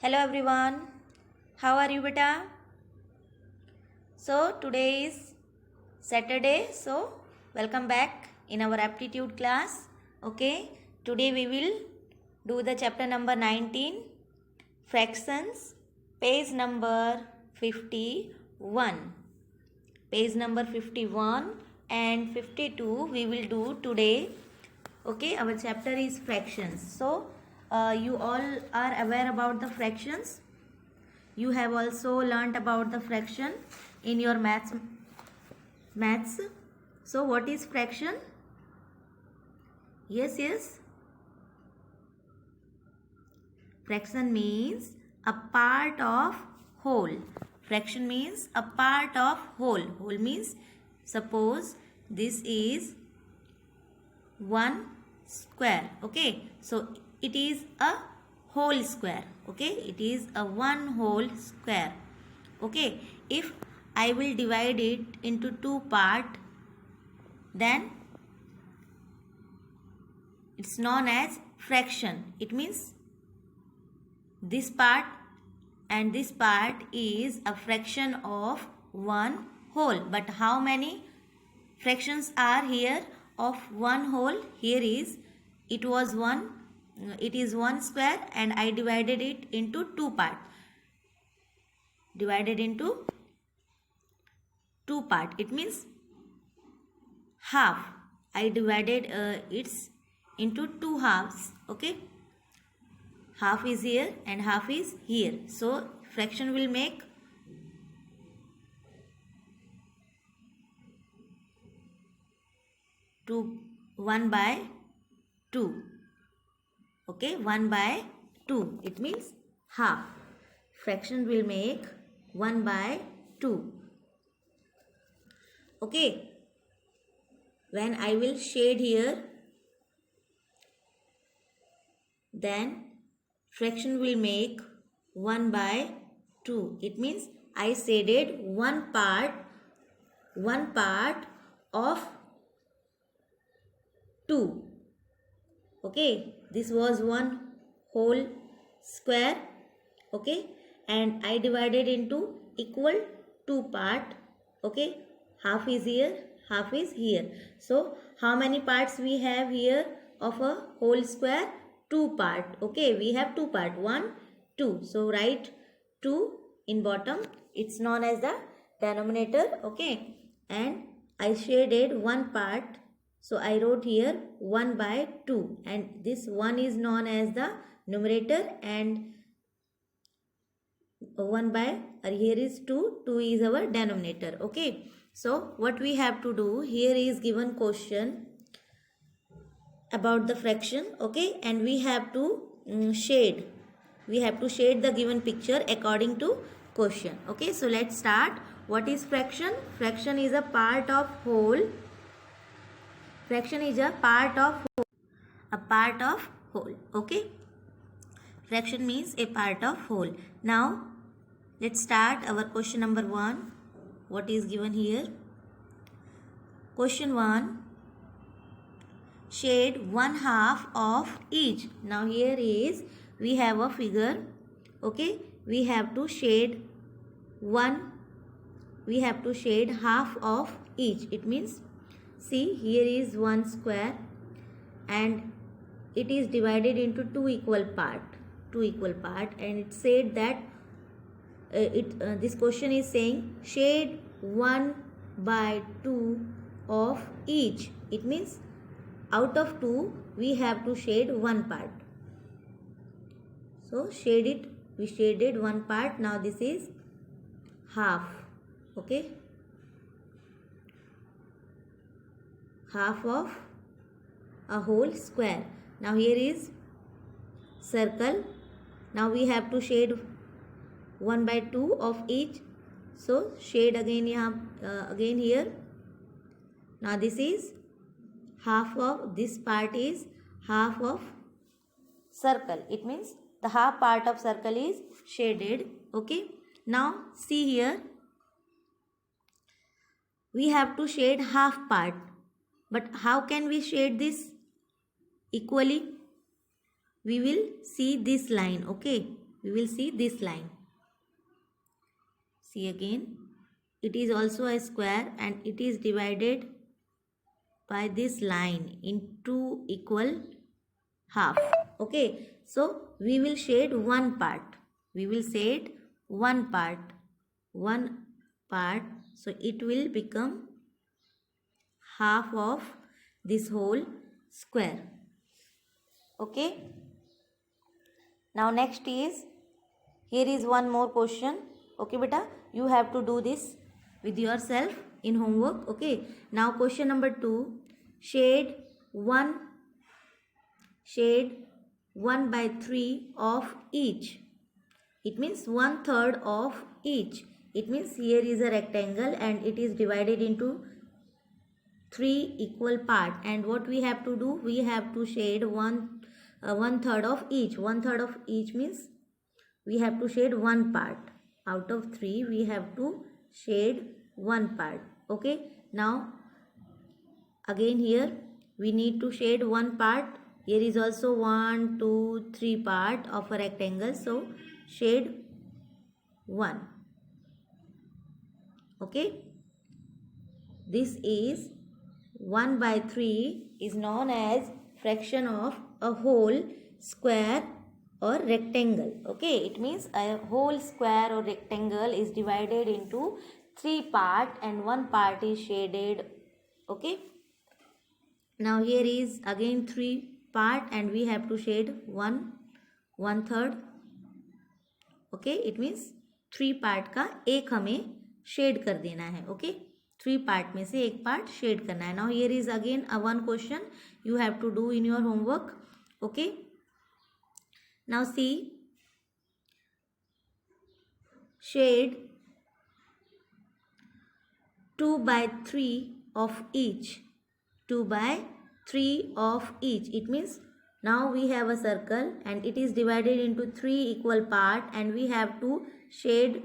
Hello everyone, how are you beta? So today is Saturday, so welcome back in our aptitude class. Okay, today we will do the chapter number 19, fractions, page number 51. Page number 51 and 52 we will do today. Okay, our chapter is fractions. So you all are aware about the fractions. You have also learnt about the fraction in your maths. So what is fraction? Yes. Fraction means a part of whole. Fraction means a part of whole. Whole means suppose this is 1 square. Okay, so it is a whole square. Okay, it is a one whole square. Okay, if I will divide it into two parts, then it's known as fraction. It means this part and this part is a fraction of one whole. But how many fractions are here of one whole? Here is it is 1 square and I divided it into two parts. Divided into two parts. It means half. I divided it into two halves. Okay. Half is here and half is here. So fraction will make 1 by 2. Okay, 1 by 2. It means half. Fraction will make 1 by 2. Okay. When I will shade here, then fraction will make 1 by 2. It means I shaded one part of 2. Okay, this was one whole square. Okay, and I divided into equal two part. Okay, half is here, half is here. So how many parts we have here of a whole square? Two part. Okay, we have two part. 1, 2. So write 2 in bottom. It's known as the denominator. Okay, and I shaded one part. So I wrote here 1 by 2 and this 1 is known as the numerator and 1 by here is 2 is our denominator. Okay, so what we have to do here is given question about the fraction. Okay, and we have to shade the given picture according to question. Okay, so let's start. What is fraction? Fraction is a part of whole. Fraction is a part of whole. Okay, fraction means a part of whole. Now let's start our question number 1. What is given here? Question 1, shade one half of each. Now here is we have a figure. Okay, we have to shade half of each. It means see, here is 1 square and it is divided into two equal part, and it said that this question is saying shade 1 by 2 of each. It means out of 2 we have to shade one part. So we shaded one part. Now this is half. Okay, half of a whole square. Now here is circle. Now we have to shade 1 by 2 of each. So shade again here. Now this is half of this part is half of circle. It means the half part of circle is shaded. Okay, now see here we have to shade half part. But how can we shade this equally? We will see this line. Okay, we will see this line. See again, it is also a square and it is divided by this line into equal half. Okay, so we will shade one part. We will shade one part. So it will become half of this whole square. Okay. Now next is, here is one more question. Okay beta, you have to do this with yourself in homework. Okay. Now question number 2, shade 1/3 of each. It means 1/3 of each. It means here is a rectangle and it is divided into 3 equal part, and what we have to do, we have to shade 1/3 of each. 1/3 of each means we have to shade one part out of 3. We have to shade one part. Okay, now again here we need to shade one part. Here is also 1 2 3 part of a rectangle, so shade 1. Okay, this is 1/3 is known as fraction of a whole square or rectangle. Okay, it means a whole square or rectangle is divided into 3 parts and one part is shaded. Okay, now here is again 3 part and we have to shade 1/3. Okay, it means 3 part का एक हमें shade कर देना है. Okay, 3 part में से एक part shade करना है. Now here is again a one question you have to do in your homework. Okay, now see, shade 2/3 of each. 2/3 of each. It means now we have a circle and it is divided into 3 equal parts and we have to shade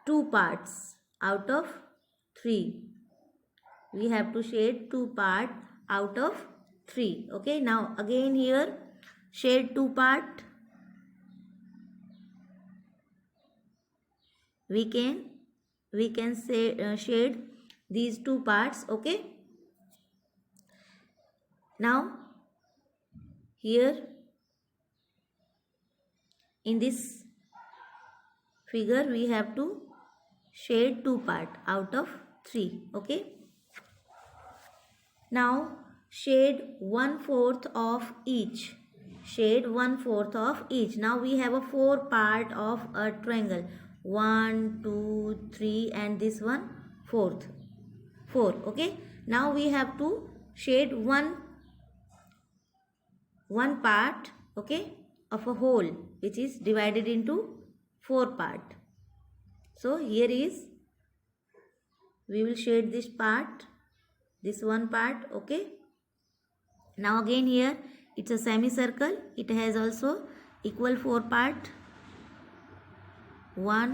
2 parts out of 3. We have to shade 2 parts out of 3. Okay, now again here shade 2 part. We can say shade these 2 parts. Okay, now here in this figure we have to shade 2 part out of 3. Okay, now shade 1/4 of each. Shade 1/4 of each. Now we have a 4 part of a triangle. 1 2 3 and this one 4th 4. Okay, now we have to shade one part, okay, of a whole which is divided into 4 part. So here is, we will shade this part, this one part. Okay, now again here it's a semicircle. It has also equal 4 part. 1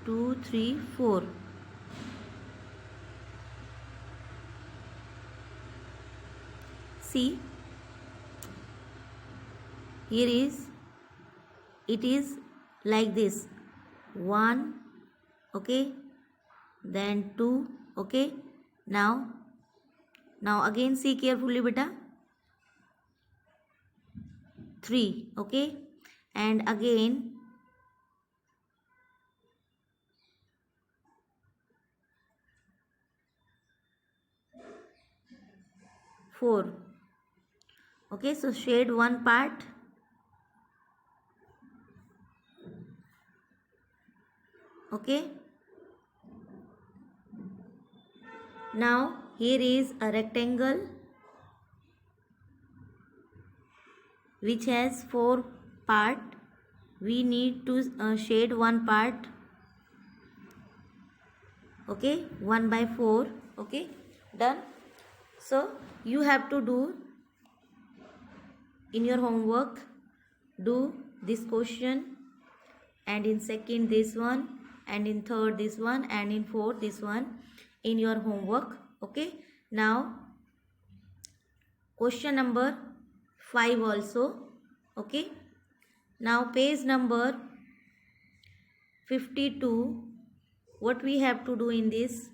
2 3 4. See, here is, it is like this, 1, okay, then 2. Okay, now again see carefully beta, 3. Okay, and again 4. Okay, so shade one part. Okay, now here is a rectangle which has 4 part. We need to shade one part. Okay, 1/4. Okay, done. So you have to do in your homework, do this question, and in second this one, and in third this one, and in fourth this one in your homework. Okay, now question number 5 also. Okay, now page number 52. What we have to do in this?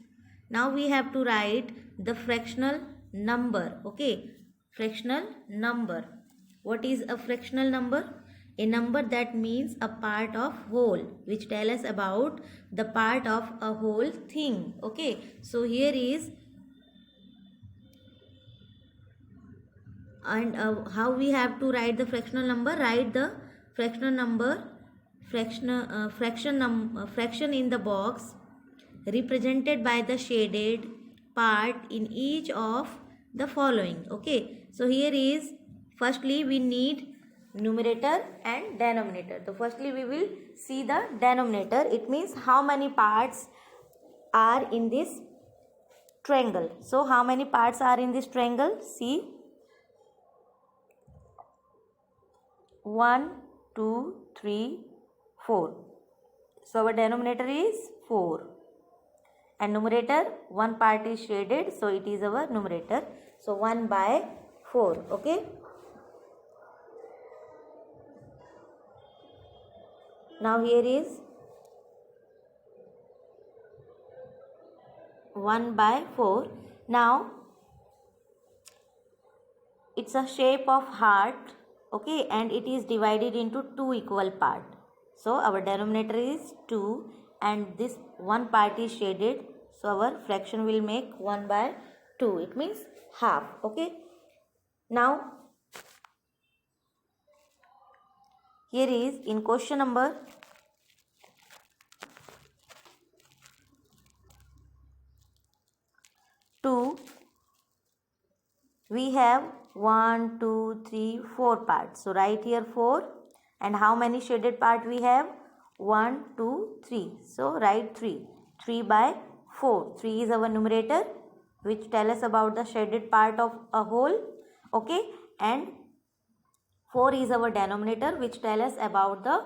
Now we have to write the fractional number. Okay, fractional number. What is a fractional number? A number that means a part of whole, which tell us about the part of a whole thing. Okay, so here is, and how we have to write the fractional number? Write the fractional number, fraction in the box represented by the shaded part in each of the following. Okay, so here is, firstly we need numerator and denominator. So firstly we will see the denominator. It means how many parts are in this triangle. So how many parts are in this triangle? See, 1 2 3 4. So our denominator is 4, and numerator, one part is shaded, so it is our numerator. So 1 by 4. Okay, now here is 1 by 4. Now it's a shape of heart. Okay, and it is divided into 2 equal parts. So our denominator is 2 and this one part is shaded, so our fraction will make 1 by 2. It means half. Okay, now here is in question number 2 we have 1 2 3 4 parts. So write here 4, and how many shaded part we have? 1 2 3. So write 3. 3 by 4. 3 is our numerator, which tell us about the shaded part of a whole. Okay, and 4 is our denominator, which tell us about the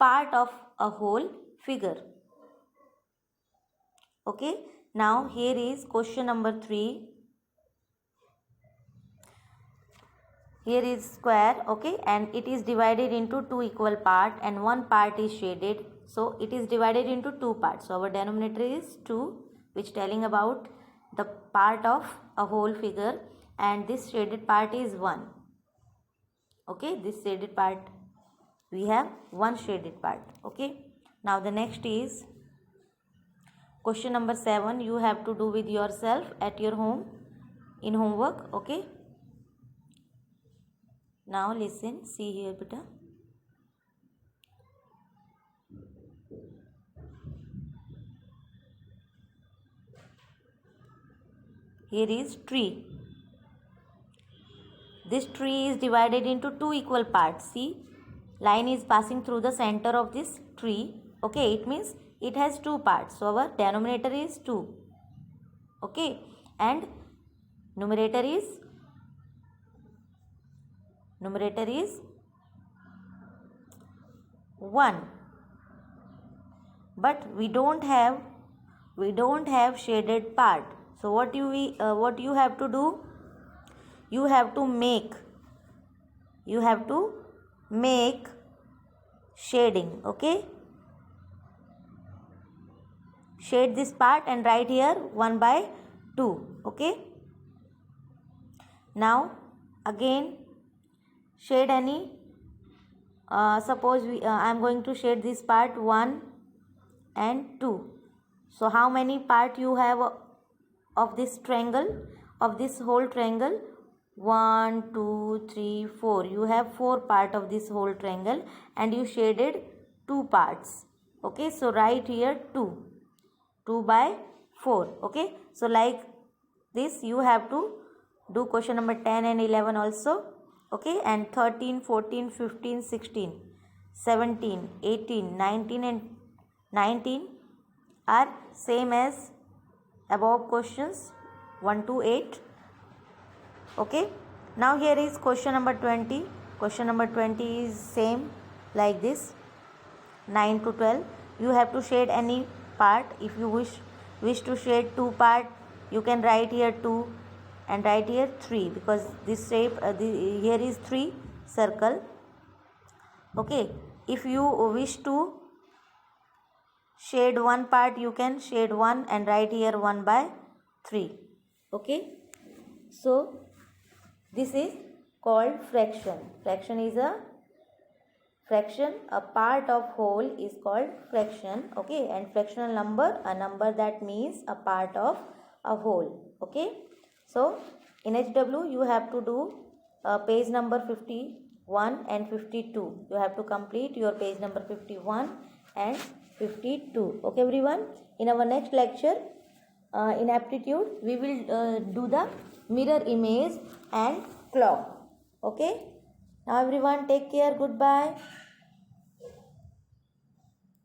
part of a whole figure. Okay, now here is question number 3. Here is square. Okay, and it is divided into 2 equal part and one part is shaded, so it is divided into 2 parts. So our denominator is 2, which telling about the part of a whole figure, and this shaded part is 1. Okay, this shaded part, we have one shaded part. Okay, now the next is question number 7. You have to do with yourself at your home in homework. Okay, now listen, see here beta. Here is tree. This tree is divided into 2 equal parts. See, line is passing through the center of this tree. Okay, it means it has 2 parts. So our denominator is 2. Okay, and numerator is 1. But we don't have shaded part. So what you have to do? You have to make shading. Okay, shade this part and write here 1 by 2. Okay, now again shade any, suppose I am going to shade this part 1 and 2. So how many part you have of this triangle, of this whole triangle? 1 2 3 4. You have 4 part of this whole triangle and you shaded 2 parts. Okay, so write here 2 by 4. Okay, so like this you have to do question number 10 and 11 also. Okay, and 13 14 15 16 17 18 19 and 19 are same as above questions 1 to 8. Okay, now here is question number 20. Question number 20 is same like this, 9 to 12. You have to shade any part. If you wish to shade 2 part, you can write here 2. and write here 3 because this shape here is 3 circle. Okay, if you wish to shade one part, you can shade 1 and write here 1/3. Okay, so this is called fraction. Fraction is a part of whole is called fraction. Okay, and fractional number, a number that means a part of a whole. Okay, so in HW you have to do page number 51 and 52. You have to complete your page number 51 and 52. Okay everyone, in our next lecture in aptitude we will do the mirror image and clock. Okay, now everyone take care. Goodbye.